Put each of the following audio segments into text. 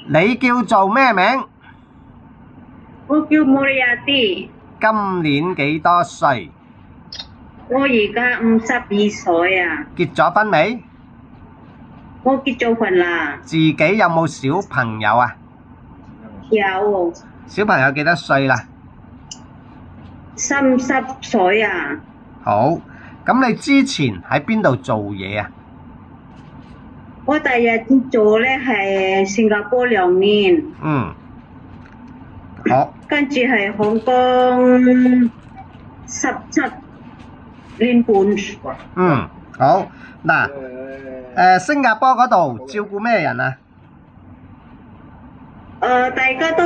你叫做咩名？我叫Muriati，今年幾多歲？我而家52歲啊。結咗婚未？我結咗婚啦。自己有冇小朋友啊？有。小朋友幾多歲啦30歲啊。好，咁你之前喺邊度做嘢啊？我第日做咧係新加坡2年。好。跟住係香港17年半。好。嗱，新加坡嗰度照顧咩人啊？大家都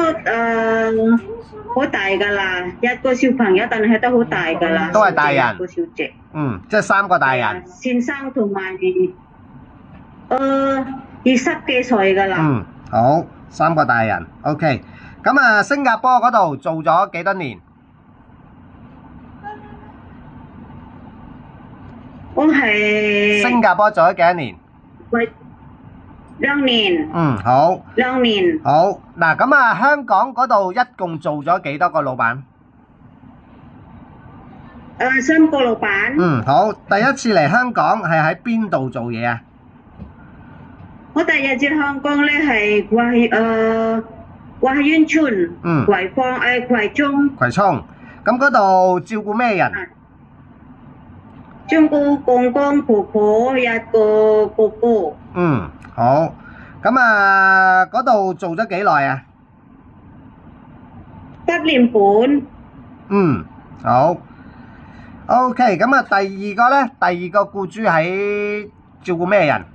好大㗎啦，一個小朋友，但係都好大㗎啦。都係大人。一個小姐。即係3個大人。先生同埋20幾歲㗎啦。好，3個大人。OK。咁啊，新加坡嗰度做咗幾多年？我係新加坡做咗幾多年？2年。好。2年。好，嗱，咁啊，香港嗰度一共做咗幾多個老闆？3個老闆。好，第一次嚟香港係喺邊度做嘢啊？我第一次香港咧係華苑村。葵涌。葵涌，咁嗰度照顧咩人？照顧公公婆婆，一個哥哥。好，咁啊，嗰度做咗幾耐啊？8年半。好。OK，咁啊，第二個咧，第二個僱主喺照顧咩人？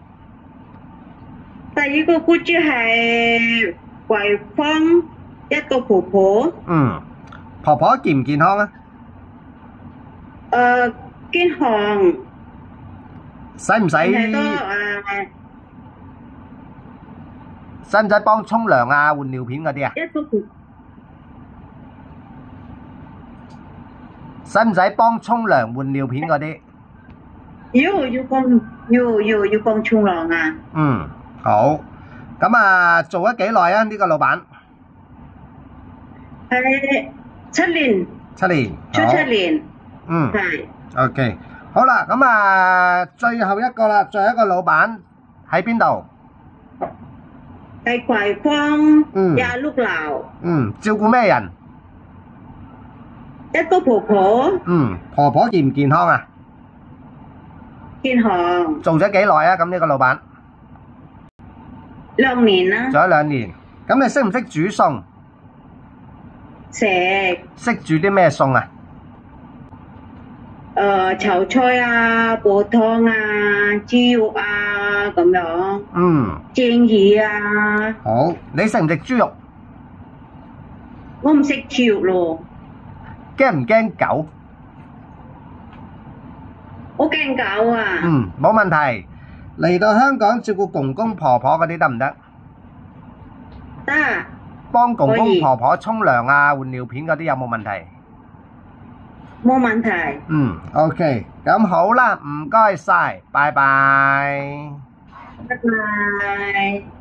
第二個僱主係葵芳，一個婆婆。婆婆健唔健康啊？健康。使唔使幫沖涼啊、換尿片嗰啲啊？使唔使幫沖涼換尿片嗰啲？要幫沖涼啊。好。咁啊，做咗幾耐啊？呢個老闆係7年。7年。出7年。係。OK，好啦，咁啊，最後一個啦，最後一個老闆喺邊度？喺葵芳26樓。照顧咩人？一個婆婆。婆婆健唔健康啊？健康。做咗幾耐啊？咁呢個老闆2年啦。做咗2年。咁你識唔識煮餸？識。識煮啲咩餸啊？炒菜啊，煲湯啊，豬肉啊，咁樣。蒸魚啊。好，你食唔食豬肉？我唔食豬肉咯。驚唔驚狗？我驚狗啊。冇問題。嚟到香港照顧公公婆婆嗰啲得唔得？得。幫公公婆婆沖涼啊、換尿片嗰啲有冇問題？冇問題。OK，咁好啦，唔該晒，拜拜。拜拜。